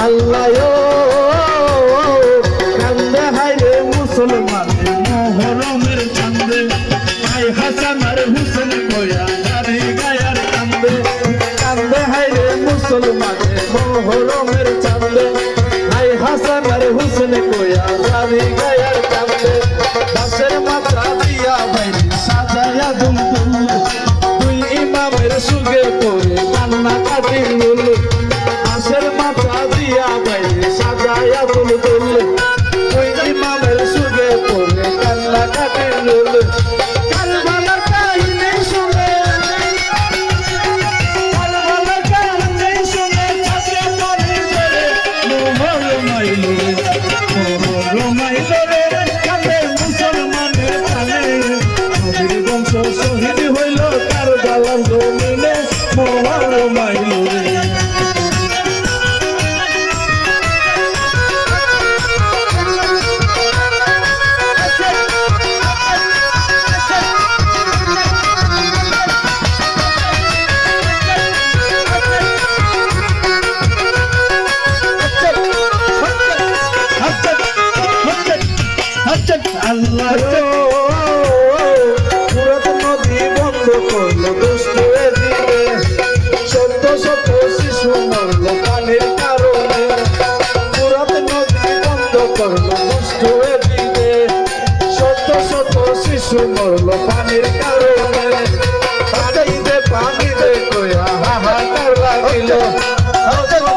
আল্লাহ কান্দে হাইরে মুসলমানের মহরমের চান্দে ভাই হাসান আর হুসেন কয়া গাড়ি গায়ার কান্দে কান্দে হাইরে মুসলমানের মহরমের চান্দে ভাই হাসান আর হুসেন কয়া গাড়ি গায়ার কান্দে দাসের মাথা দিয়া বাইরে সাজায়া দুমদুম দুই ইমামের সুগে পড়ে কান্না কাটি নুল দাসের মাথা দিয়া বাইরে সাজায়া দুমদুম দুই ইমামের সুগে পড়ে কান্না কাটি নুল কারবালার কাহিনী শুনে কারবালার কাহিনী শুনে ছাত্র পরিবারে মোহর মাইলো রে কান্দে মুসলমানের কানে নবীর বংশ শহীদ হইল কারবালার জমিনে মোহর মাইলো রে আল্লাহ পুরাত নদী বন্ধ করলো দুষ্টু দিবে শত শত শিশু মরল পানির কারণে পুরাত নদী বন্ধ করলো দুষ্টু দিবে শত শত শিশু মরল পানির কারণে পানি দে কয়া হাহাকার লাগিল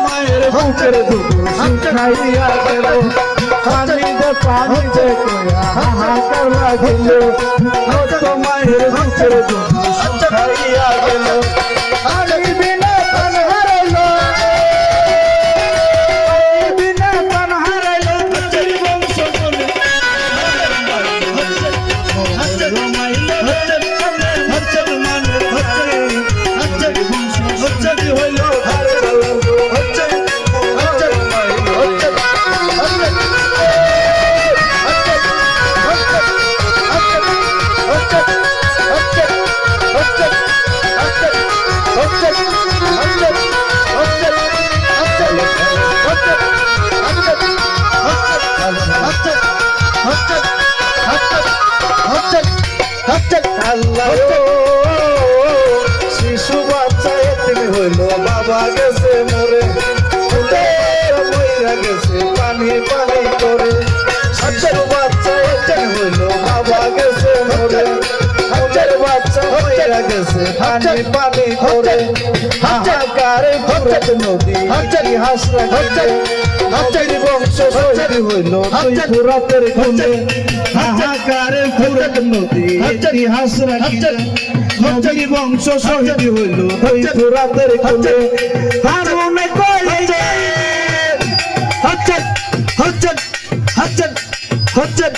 মায়ের বুকের দুঃখ শুকাইয়া গেল পানি দে কয়া হাহাকার লাগিল মায়ের বুকের দুঃখ শুকাইয়া গেল বিনা প্রাণ হারাইল বিনা প্রাণ হারাইল বংশ বলে হইল আল্লাহ শিশু বাচ্চা এতিম হইল বাবা গেছে মরে মইরা গেছে পানি পানি করে শিশু বাচ্চা এতিম হইল বাবা গেছে মরে বাচ্চা মইরা গেছে পানি পানি করে হাহাকার ফুরাত নদী ইতিহাস রাখে নবীর বংশ শহীদ হইল দুই ফুরাতের কুলে হাহাকার ফুরাত নদী ইতিহাস রাখে নবীর বংশ শহীদ হইল দুই ফুরাতের কুলে হারুনে কইলে হচ্ছেন হচ্ছেন হচ্ছেন হচ্ছেন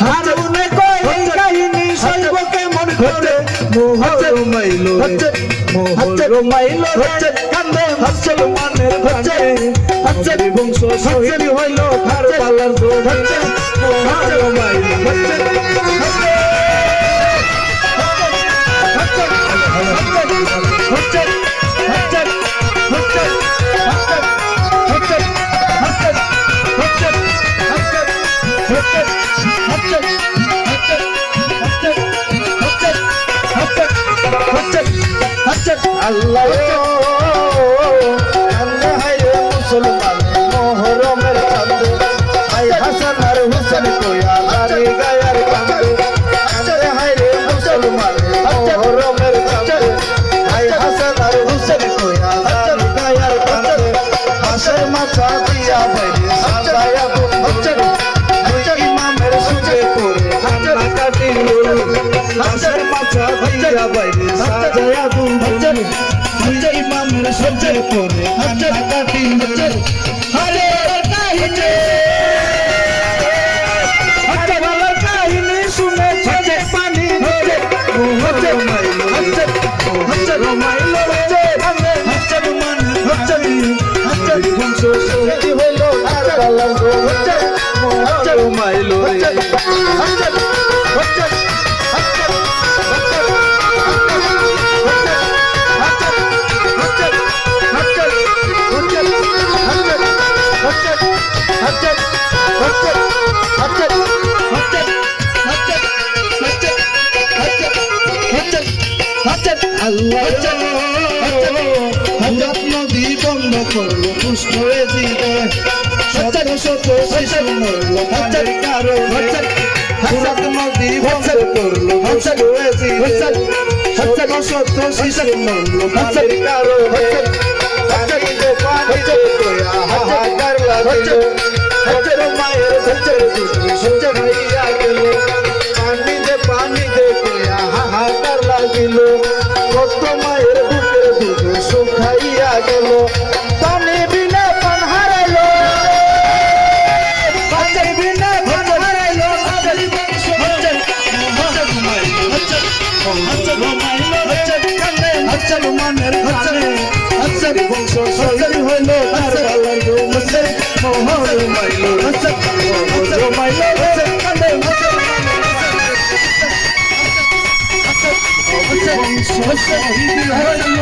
হারুনে কইলে কাহিনী সইব কেমন করে মোহর মাইলো মোহর মাইলো কান্দে মুসলমানের কানে নবীর বংশ শহীদ হইল কারবালার জমিনে মোহর মাইলো আল্লাহ কান্দে হাইরে মুসলমান মহরমের চান্দে ভাই হাসান আর হুসেন কয়া গাড়ি গায়ার কান্দে কান্দে হাইরে মুসলমান মহরমের চান্দে ভাই হাসান আর হুসেন কয়া গাড়ি গায়ার কান্দে হাসের মাথা দিয়া বাইরে সাজায়া দুমদুম দুই ইমামের সুজে পড়ে কান্না কাটি হাসের মাথা দিয়া বাইরে সাজায়া দুমদুম দুই ইমামের সুজে পড়ে কান্না কাটি হরে কাহিনী কারবালার কাহিনী শুনে ছেড়ে পানি ধরে মোহর মাইলো মাইলো মুসলমান বংশ শহীদ হইল কারবালার জমিনে মোহর মাইলো বন্ধ করলো দুষ্ট হয়ে হৃদয় শত শত শিশু মরলো পানির কারণে ফুরাত নদী বন্ধ করলো দুষ্ট হয়ে হৃদয় শত শত শিশু মরলো পানির কারণে পানিতে কয়া হাহাকার লাগিল হাজার মায়ের ধৈর্যের দুঃখে সঞ্চয় হইয়া গেল পানিতে কয়া হাহাকার লাগিল কত মায়ের বুকের দুধ শুকাইয়া গেল পানি বিনা পান হারাইলো পানি বিনা পান হারাইলো মানের কানে হচ্ছর বংশ সরি হইল তার বালার জমছে মোহর মাইলো হচ্ছর মাইলো কানে বংশ সরি হইল